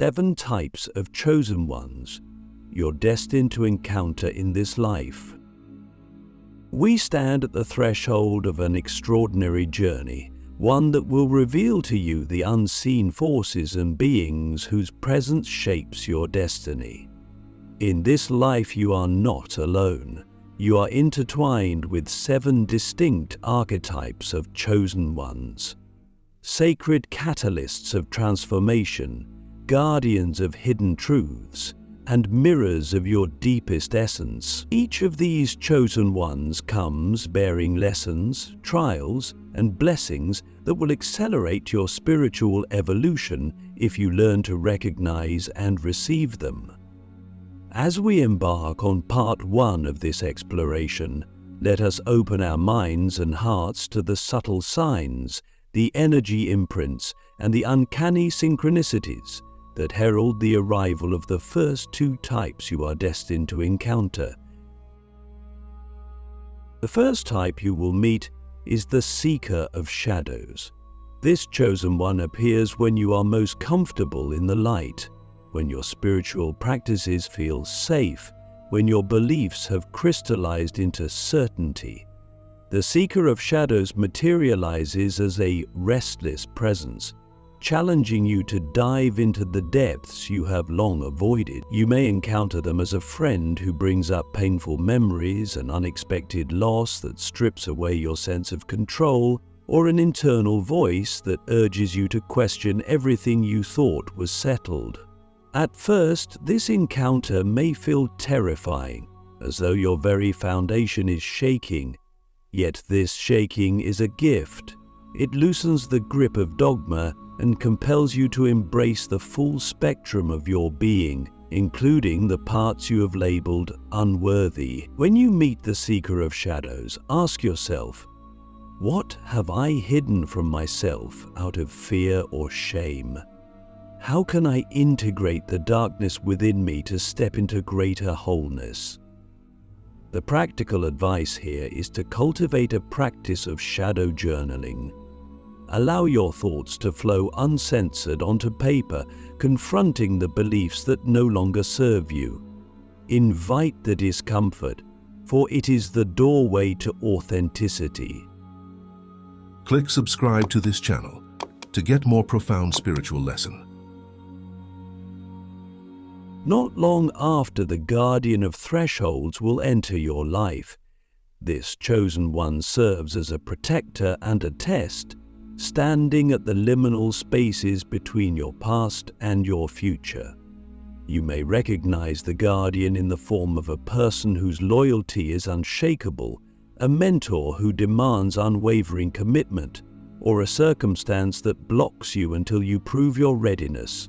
7 types of chosen ones you're destined to encounter in this life. We stand at the threshold of an extraordinary journey, one that will reveal to you the unseen forces and beings whose presence shapes your destiny. In this life you are not alone. You are intertwined with 7 distinct archetypes of chosen ones, sacred catalysts of transformation, guardians of hidden truths, and mirrors of your deepest essence. Each of these chosen ones comes bearing lessons, trials, and blessings that will accelerate your spiritual evolution if you learn to recognize and receive them. As we embark on part 1 of this exploration, let us open our minds and hearts to the subtle signs, the energy imprints, and the uncanny synchronicities that herald the arrival of the first 2 types you are destined to encounter. The first type you will meet is the Seeker of Shadows. This chosen one appears when you are most comfortable in the light, when your spiritual practices feel safe, when your beliefs have crystallized into certainty. The Seeker of Shadows materializes as a restless presence, challenging you to dive into the depths you have long avoided. You may encounter them as a friend who brings up painful memories, an unexpected loss that strips away your sense of control, or an internal voice that urges you to question everything you thought was settled. At first, this encounter may feel terrifying, as though your very foundation is shaking. Yet this shaking is a gift. It loosens the grip of dogma and compels you to embrace the full spectrum of your being, including the parts you have labeled unworthy. When you meet the Seeker of Shadows, ask yourself, what have I hidden from myself out of fear or shame? How can I integrate the darkness within me to step into greater wholeness? The practical advice here is to cultivate a practice of shadow journaling. Allow your thoughts to flow uncensored onto paper, confronting the beliefs that no longer serve you. Invite the discomfort, for it is the doorway to authenticity. Click subscribe to this channel to get more profound spiritual lesson. Not long after, the Guardian of Thresholds will enter your life. This chosen one serves as a protector and a test, standing at the liminal spaces between your past and your future. You may recognize the Guardian in the form of a person whose loyalty is unshakable, a mentor who demands unwavering commitment, or a circumstance that blocks you until you prove your readiness.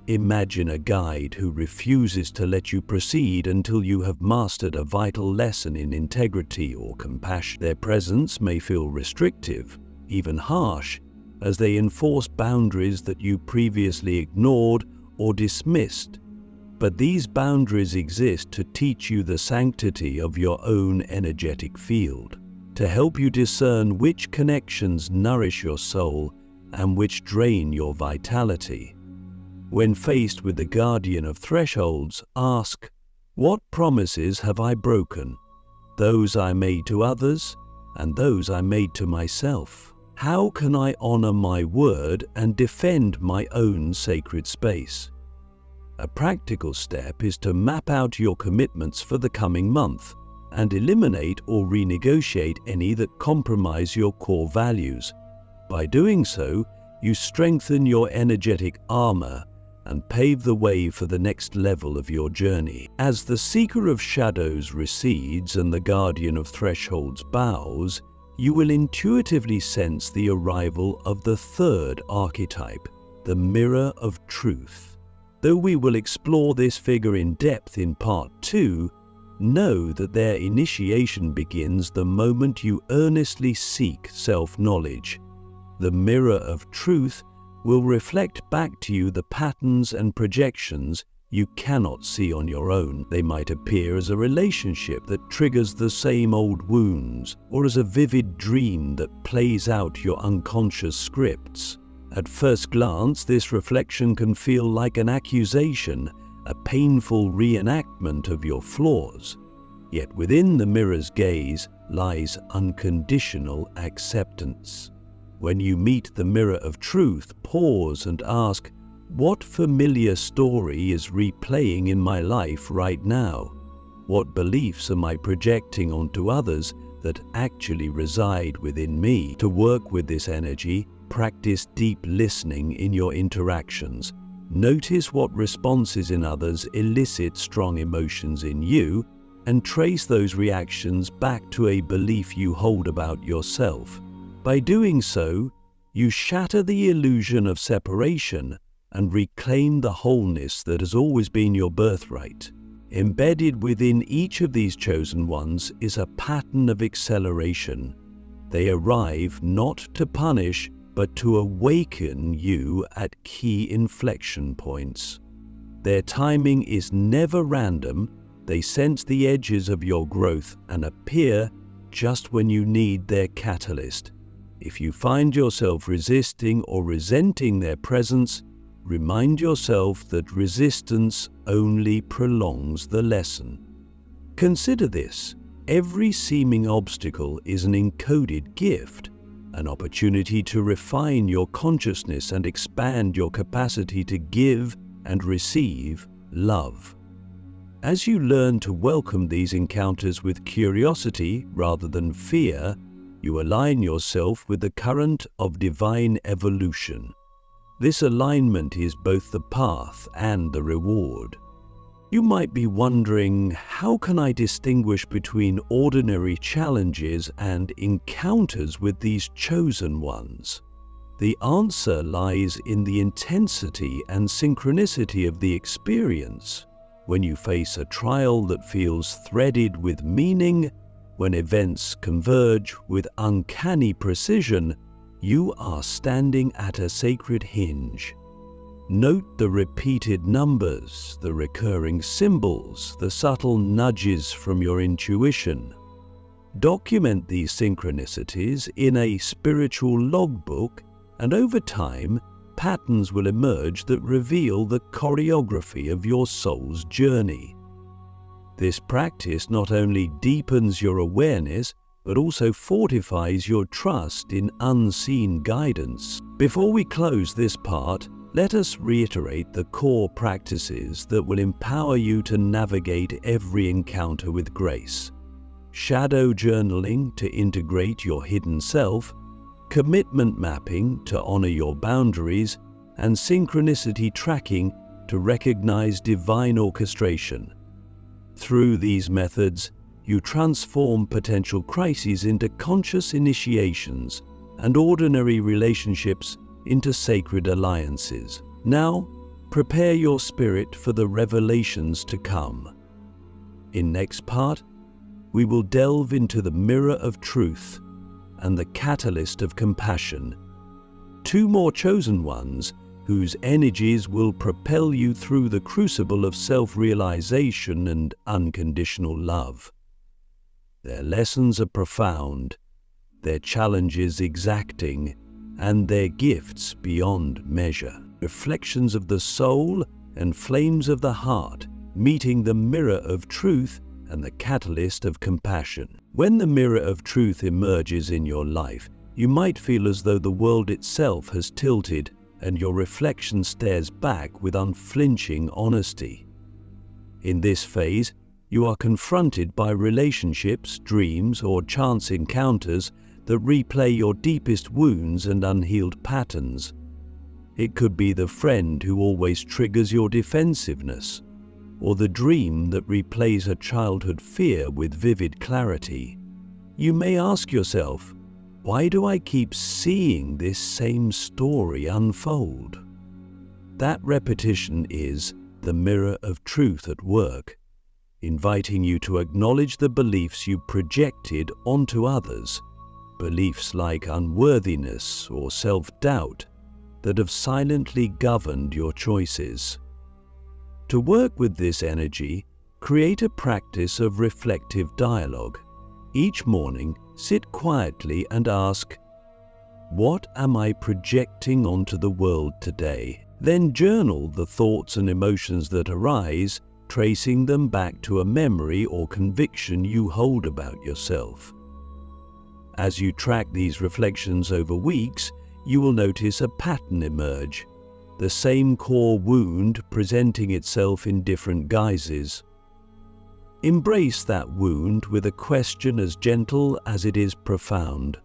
Imagine a guide who refuses to let you proceed until you have mastered a vital lesson in integrity or compassion. Their presence may feel restrictive, even harsh, as they enforce boundaries that you previously ignored or dismissed. But these boundaries exist to teach you the sanctity of your own energetic field, to help you discern which connections nourish your soul and which drain your vitality. When faced with the Guardian of Thresholds, ask, what promises have I broken? Those I made to others and those I made to myself. How can I honor my word and defend my own sacred space? A practical step is to map out your commitments for the coming month and eliminate or renegotiate any that compromise your core values. By doing so, you strengthen your energetic armor and pave the way for the next level of your journey. As the Seeker of Shadows recedes and the Guardian of Thresholds bows, you will intuitively sense the arrival of the third archetype, the Mirror of Truth. Though we will explore this figure in depth in part 2, know that their initiation begins the moment you earnestly seek self-knowledge. The Mirror of Truth will reflect back to you the patterns and projections you cannot see on your own. They might appear as a relationship that triggers the same old wounds, or as a vivid dream that plays out your unconscious scripts. At first glance, this reflection can feel like an accusation, a painful reenactment of your flaws. Yet within the mirror's gaze lies unconditional acceptance. When you meet the mirror of truth, pause and ask, what familiar story is replaying in my life right now? What beliefs am I projecting onto others that actually reside within me? To work with this energy, practice deep listening in your interactions. Notice what responses in others elicit strong emotions in you, and trace those reactions back to a belief you hold about yourself. By doing so, you shatter the illusion of separation and reclaim the wholeness that has always been your birthright. Embedded within each of these chosen ones is a pattern of acceleration. They arrive not to punish, but to awaken you at key inflection points. Their timing is never random. They sense the edges of your growth and appear just when you need their catalyst. If you find yourself resisting or resenting their presence, remind yourself that resistance only prolongs the lesson. Consider this: every seeming obstacle is an encoded gift, an opportunity to refine your consciousness and expand your capacity to give and receive love. As you learn to welcome these encounters with curiosity rather than fear, you align yourself with the current of divine evolution. This alignment is both the path and the reward. You might be wondering, how can I distinguish between ordinary challenges and encounters with these chosen ones? The answer lies in the intensity and synchronicity of the experience. When you face a trial that feels threaded with meaning, when events converge with uncanny precision, you are standing at a sacred hinge. Note the repeated numbers, the recurring symbols, the subtle nudges from your intuition. Document these synchronicities in a spiritual logbook, and over time, patterns will emerge that reveal the choreography of your soul's journey. This practice not only deepens your awareness, but also fortifies your trust in unseen guidance. Before we close this part, let us reiterate the core practices that will empower you to navigate every encounter with grace. Shadow journaling to integrate your hidden self, commitment mapping to honor your boundaries, and synchronicity tracking to recognize divine orchestration. Through these methods, you transform potential crises into conscious initiations and ordinary relationships into sacred alliances. Now, prepare your spirit for the revelations to come. In next part, we will delve into the mirror of truth and the catalyst of compassion, two more chosen ones whose energies will propel you through the crucible of self-realization and unconditional love. Their lessons are profound, their challenges exacting, and their gifts beyond measure. Reflections of the soul and flames of the heart, meeting the mirror of truth and the catalyst of compassion. When the mirror of truth emerges in your life, you might feel as though the world itself has tilted and your reflection stares back with unflinching honesty. In this phase, you are confronted by relationships, dreams, or chance encounters that replay your deepest wounds and unhealed patterns. It could be the friend who always triggers your defensiveness, or the dream that replays a childhood fear with vivid clarity. You may ask yourself, why do I keep seeing this same story unfold? That repetition is the mirror of truth at work, inviting you to acknowledge the beliefs you projected onto others, beliefs like unworthiness or self-doubt that have silently governed your choices. To work with this energy, create a practice of reflective dialogue. Each morning, sit quietly and ask, What am I projecting onto the world today? Then journal the thoughts and emotions that arise, tracing them back to a memory or conviction you hold about yourself. As you track these reflections over weeks, you will notice a pattern emerge, the same core wound presenting itself in different guises. Embrace that wound with a question as gentle as it is profound.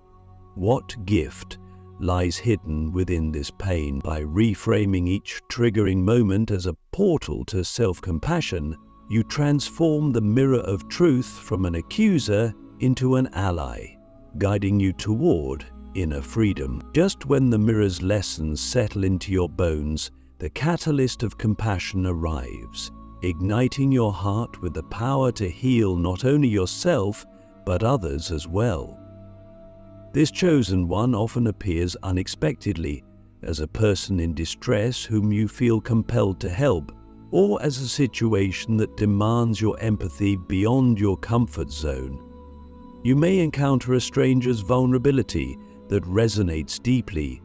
What gift lies hidden within this pain? By reframing each triggering moment as a portal to self-compassion, you transform the mirror of truth from an accuser into an ally, guiding you toward inner freedom. Just when the mirror's lessons settle into your bones, the catalyst of compassion arrives, igniting your heart with the power to heal not only yourself, but others as well. This chosen one often appears unexpectedly, as a person in distress whom you feel compelled to help, or as a situation that demands your empathy beyond your comfort zone. You may encounter a stranger's vulnerability that resonates deeply,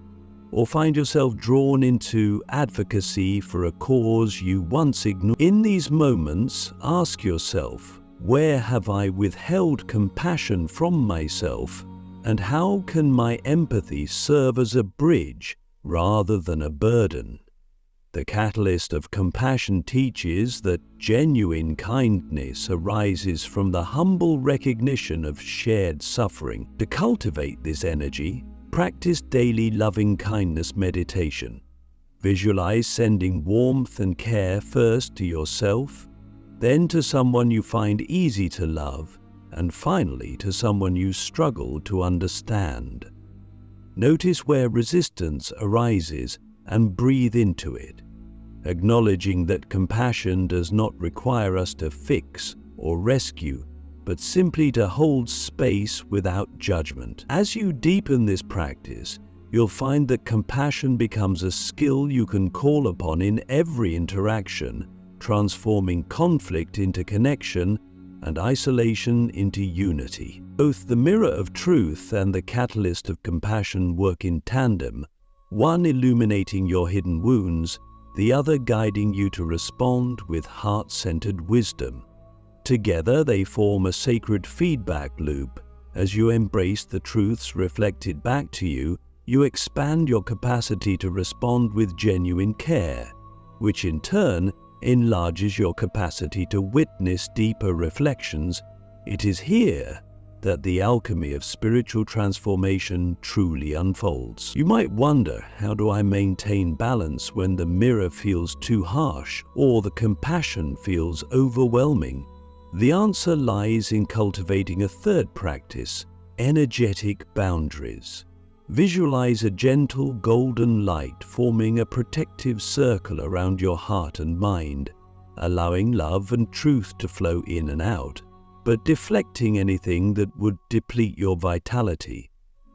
or find yourself drawn into advocacy for a cause you once ignored. In these moments, ask yourself, where have I withheld compassion from myself, and how can my empathy serve as a bridge rather than a burden? The catalyst of compassion teaches that genuine kindness arises from the humble recognition of shared suffering. To cultivate this energy, practice daily loving-kindness meditation. Visualize sending warmth and care first to yourself, then to someone you find easy to love, and finally to someone you struggle to understand. Notice where resistance arises and breathe into it, acknowledging that compassion does not require us to fix or rescue, but simply to hold space without judgment. As you deepen this practice, you'll find that compassion becomes a skill you can call upon in every interaction, transforming conflict into connection and isolation into unity. Both the mirror of truth and the catalyst of compassion work in tandem, one illuminating your hidden wounds, the other guiding you to respond with heart-centered wisdom. Together they form a sacred feedback loop. As you embrace the truths reflected back to you, you expand your capacity to respond with genuine care, which in turn enlarges your capacity to witness deeper reflections. It is here that the alchemy of spiritual transformation truly unfolds. You might wonder, how do I maintain balance when the mirror feels too harsh or the compassion feels overwhelming? The answer lies in cultivating a third practice, energetic boundaries. Visualize a gentle golden light forming a protective circle around your heart and mind, allowing love and truth to flow in and out, but deflecting anything that would deplete your vitality.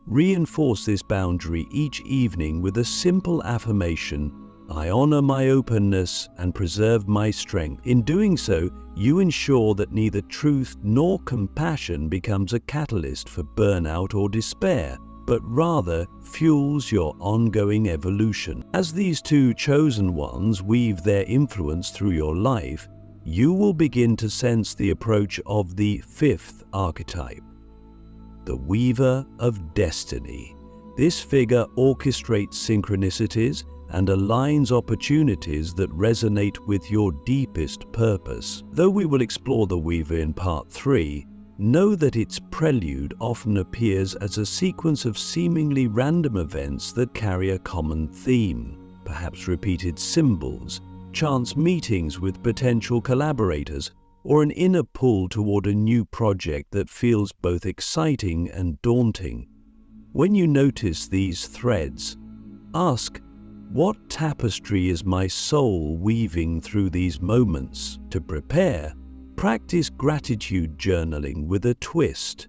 Reinforce this boundary each evening with a simple affirmation: I honor my openness and preserve my strength. In doing so, you ensure that neither truth nor compassion becomes a catalyst for burnout or despair, but rather fuels your ongoing evolution. As these two chosen ones weave their influence through your life, you will begin to sense the approach of the fifth archetype, the Weaver of Destiny. This figure orchestrates synchronicities and aligns opportunities that resonate with your deepest purpose. Though we will explore the Weaver in Part 3, know that its prelude often appears as a sequence of seemingly random events that carry a common theme, perhaps repeated symbols, chance meetings with potential collaborators, or an inner pull toward a new project that feels both exciting and daunting. When you notice these threads, ask, what tapestry is my soul weaving through these moments? To prepare, practice gratitude journaling with a twist.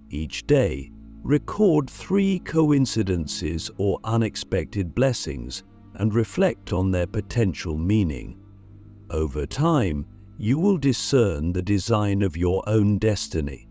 Each day, record 3 coincidences or unexpected blessings and reflect on their potential meaning. Over time, you will discern the design of your own destiny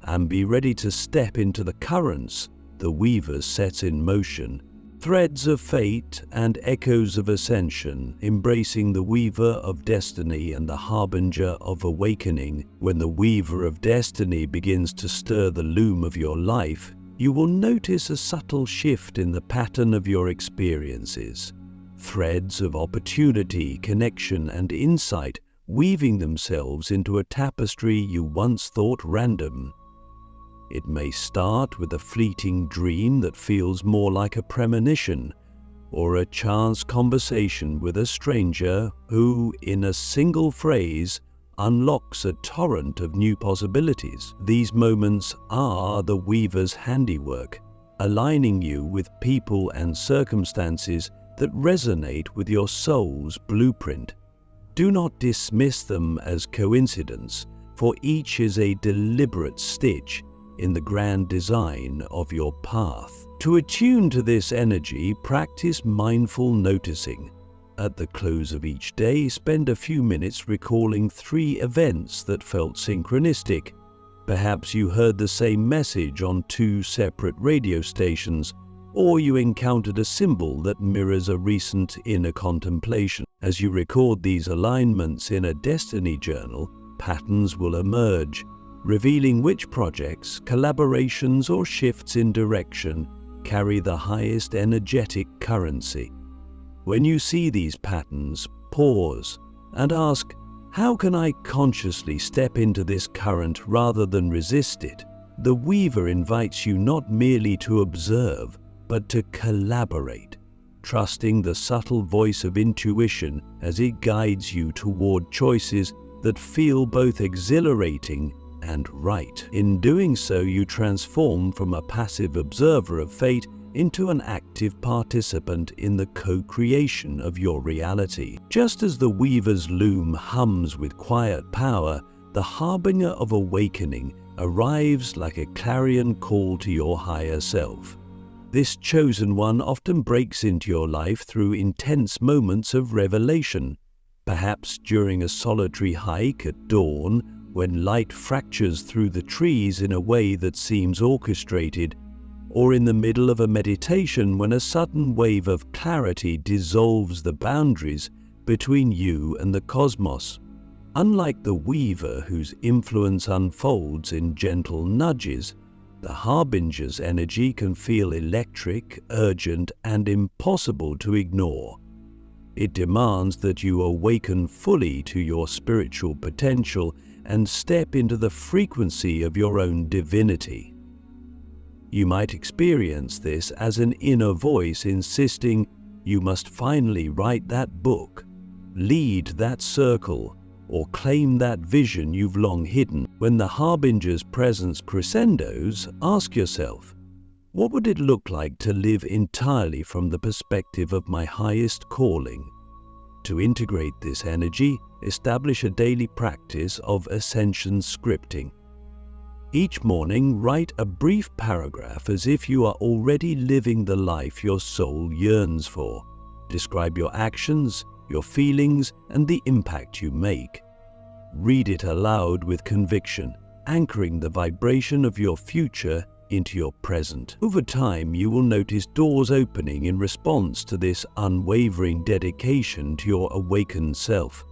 and be ready to step into the currents the weaver sets in motion, threads of fate and echoes of ascension, embracing the weaver of destiny and the harbinger of awakening. When the weaver of destiny begins to stir the loom of your life, you will notice a subtle shift in the pattern of your experiences. Threads of opportunity, connection, and insight weaving themselves into a tapestry you once thought random. It may start with a fleeting dream that feels more like a premonition, or a chance conversation with a stranger who, in a single phrase, unlocks a torrent of new possibilities. These moments are the weaver's handiwork, aligning you with people and circumstances that resonate with your soul's blueprint. Do not dismiss them as coincidence, for each is a deliberate stitch in the grand design of your path. To attune to this energy, practice mindful noticing. At the close of each day, spend a few minutes recalling 3 events that felt synchronistic. Perhaps you heard the same message on 2 separate radio stations, or you encountered a symbol that mirrors a recent inner contemplation. As you record these alignments in a destiny journal, patterns will emerge, revealing which projects, collaborations, or shifts in direction carry the highest energetic currency. When you see these patterns, pause and ask, how can I consciously step into this current rather than resist it? The weaver invites you not merely to observe, but to collaborate, trusting the subtle voice of intuition as it guides you toward choices that feel both exhilarating and right. In doing so, you transform from a passive observer of fate into an active participant in the co-creation of your reality. Just as the weaver's loom hums with quiet power, the harbinger of awakening arrives like a clarion call to your higher self. This chosen one often breaks into your life through intense moments of revelation, perhaps during a solitary hike at dawn, when light fractures through the trees in a way that seems orchestrated, or in the middle of a meditation when a sudden wave of clarity dissolves the boundaries between you and the cosmos. Unlike the weaver, whose influence unfolds in gentle nudges, the harbinger's energy can feel electric, urgent, and impossible to ignore. It demands that you awaken fully to your spiritual potential and step into the frequency of your own divinity. You might experience this as an inner voice insisting you must finally write that book, lead that circle, or claim that vision you've long hidden. When the harbinger's presence crescendos, ask yourself, what would it look like to live entirely from the perspective of my highest calling? To integrate this energy, establish a daily practice of ascension scripting. Each morning, write a brief paragraph as if you are already living the life your soul yearns for. Describe your actions, your feelings, and the impact you make. Read it aloud with conviction, anchoring the vibration of your future into your present. Over time, you will notice doors opening in response to this unwavering dedication to your awakened self.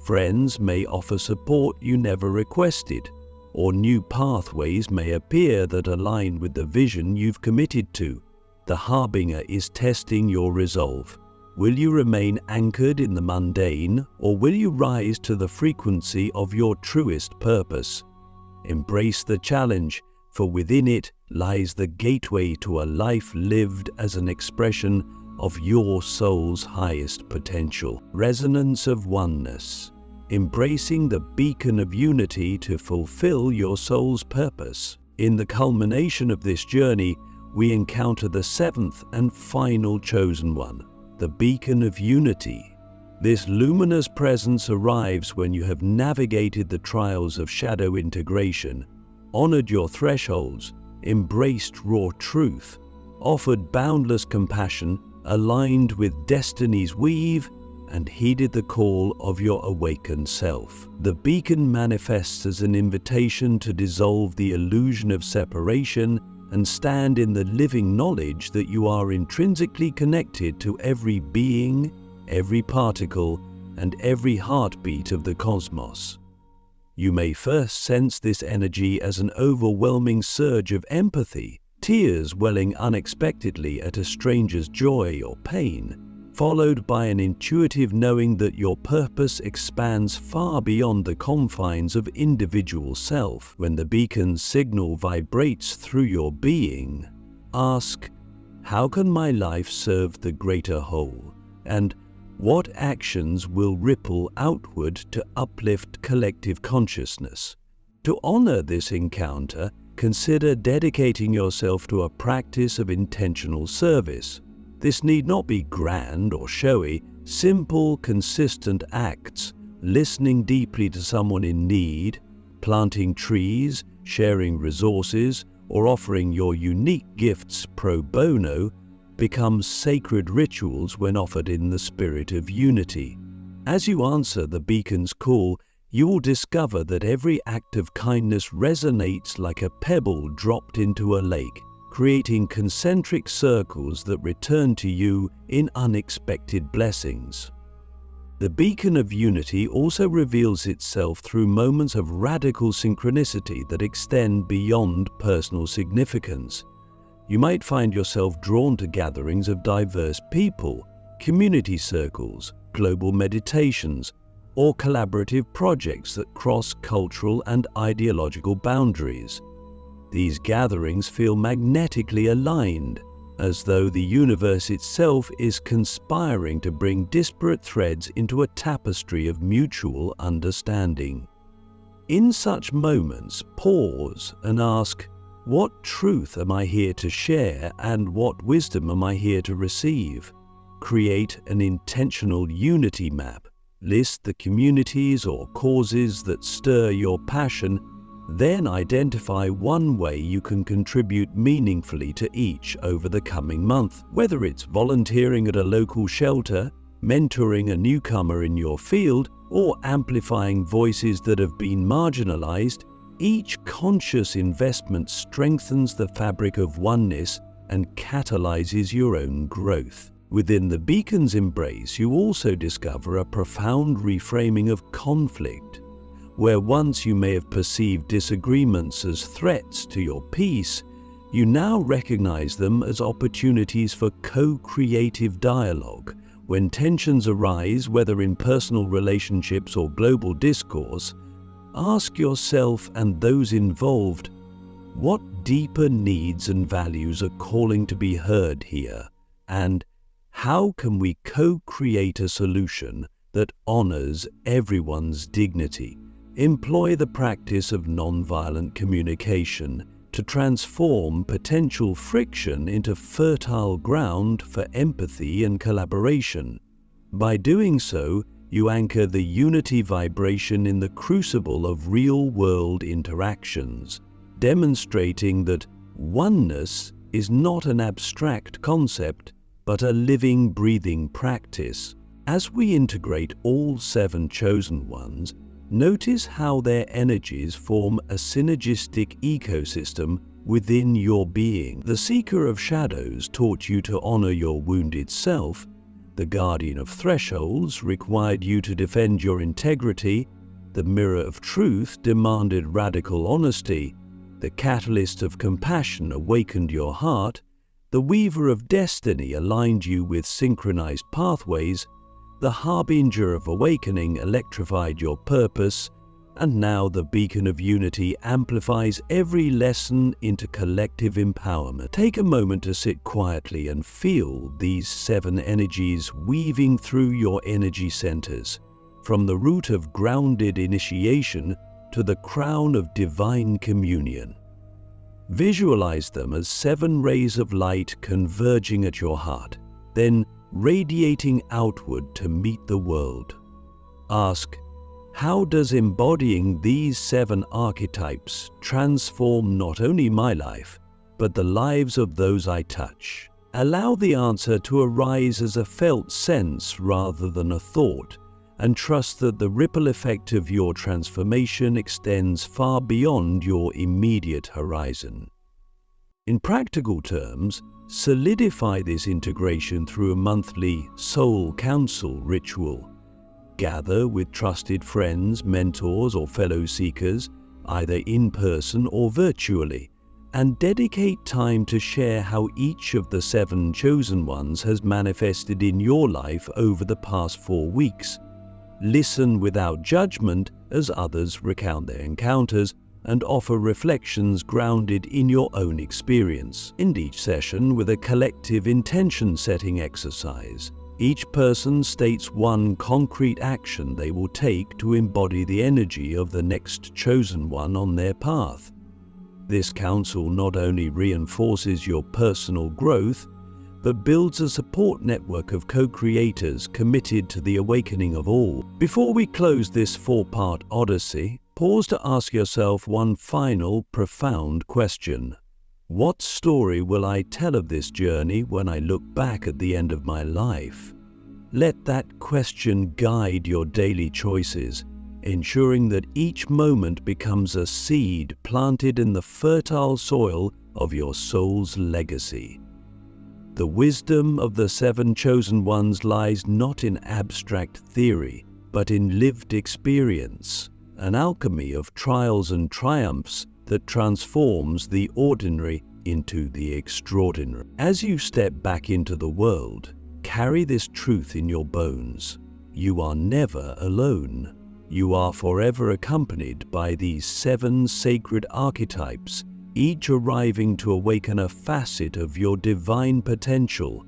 Friends may offer support you never requested, or new pathways may appear that align with the vision you've committed to. The harbinger is testing your resolve. Will you remain anchored in the mundane, or will you rise to the frequency of your truest purpose? Embrace the challenge, for within it lies the gateway to a life lived as an expression of your soul's highest potential. Resonance of oneness. Embracing the beacon of unity to fulfill your soul's purpose. In the culmination of this journey, we encounter the 7th and final chosen one, the beacon of unity. This luminous presence arrives when you have navigated the trials of shadow integration, honored your thresholds, embraced raw truth, offered boundless compassion, aligned with destiny's weave, and heeded the call of your awakened self. The beacon manifests as an invitation to dissolve the illusion of separation and stand in the living knowledge that you are intrinsically connected to every being, every particle, and every heartbeat of the cosmos. You may first sense this energy as an overwhelming surge of empathy, tears welling unexpectedly at a stranger's joy or pain, followed by an intuitive knowing that your purpose expands far beyond the confines of individual self. When the beacon's signal vibrates through your being, ask, how can my life serve the greater whole? And what actions will ripple outward to uplift collective consciousness? To honor this encounter, consider dedicating yourself to a practice of intentional service. This need not be grand or showy. Simple, consistent acts, listening deeply to someone in need, planting trees, sharing resources, or offering your unique gifts pro bono become sacred rituals when offered in the spirit of unity. As you answer the beacon's call, you will discover that every act of kindness resonates like a pebble dropped into a lake, creating concentric circles that return to you in unexpected blessings. The beacon of unity also reveals itself through moments of radical synchronicity that extend beyond personal significance. You might find yourself drawn to gatherings of diverse people, community circles, global meditations, or collaborative projects that cross cultural and ideological boundaries. These gatherings feel magnetically aligned, as though the universe itself is conspiring to bring disparate threads into a tapestry of mutual understanding. In such moments, pause and ask, what truth am I here to share and what wisdom am I here to receive? Create an intentional unity map. List the communities or causes that stir your passion. Then identify one way you can contribute meaningfully to each over the coming month. Whether it's volunteering at a local shelter, mentoring a newcomer in your field, or amplifying voices that have been marginalized, each conscious investment strengthens the fabric of oneness and catalyzes your own growth. Within the beacon's embrace, you also discover a profound reframing of conflict. Where once you may have perceived disagreements as threats to your peace, you now recognize them as opportunities for co-creative dialogue. When tensions arise, whether in personal relationships or global discourse, ask yourself and those involved, what deeper needs and values are calling to be heard here? And how can we co-create a solution that honors everyone's dignity? Employ the practice of nonviolent communication to transform potential friction into fertile ground for empathy and collaboration. By doing so, you anchor the unity vibration in the crucible of real-world interactions, demonstrating that oneness is not an abstract concept, but a living, breathing practice. As we integrate all 7 chosen ones, notice how their energies form a synergistic ecosystem within your being. The Seeker of Shadows taught you to honor your wounded self. The Guardian of Thresholds required you to defend your integrity. The Mirror of Truth demanded radical honesty. The Catalyst of Compassion awakened your heart. The Weaver of Destiny aligned you with synchronized pathways. The Harbinger of Awakening electrified your purpose, and now the Beacon of Unity amplifies every lesson into collective empowerment. Take a moment to sit quietly and feel these 7 energies weaving through your energy centers, from the root of grounded initiation to the crown of divine communion. Visualize them as 7 rays of light converging at your heart, then radiating outward to meet the world. Ask, how does embodying these 7 archetypes transform not only my life, but the lives of those I touch? Allow the answer to arise as a felt sense rather than a thought, and trust that the ripple effect of your transformation extends far beyond your immediate horizon. In practical terms, solidify this integration through a monthly soul council ritual. Gather with trusted friends, mentors, or fellow seekers, either in person or virtually, and dedicate time to share how each of the 7 chosen ones has manifested in your life over the past 4 weeks. Listen without judgment as others recount their encounters and offer reflections grounded in your own experience. End each session with a collective intention-setting exercise. Each person states one concrete action they will take to embody the energy of the next chosen one on their path. This council not only reinforces your personal growth, but builds a support network of co-creators committed to the awakening of all. Before we close this 4-part odyssey, pause to ask yourself one final, profound question. What story will I tell of this journey when I look back at the end of my life? Let that question guide your daily choices, ensuring that each moment becomes a seed planted in the fertile soil of your soul's legacy. The wisdom of the 7 chosen ones lies not in abstract theory, but in lived experience, an alchemy of trials and triumphs that transforms the ordinary into the extraordinary. As you step back into the world, carry this truth in your bones. You are never alone. You are forever accompanied by these 7 sacred archetypes, each arriving to awaken a facet of your divine potential.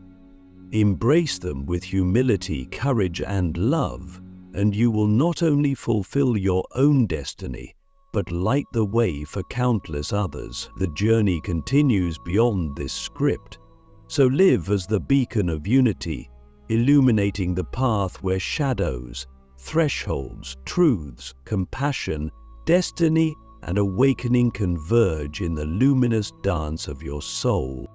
Embrace them with humility, courage, and love, and you will not only fulfill your own destiny, but light the way for countless others. The journey continues beyond this script, so live as the beacon of unity, illuminating the path where shadows, thresholds, truths, compassion, destiny, and awakening converge in the luminous dance of your soul.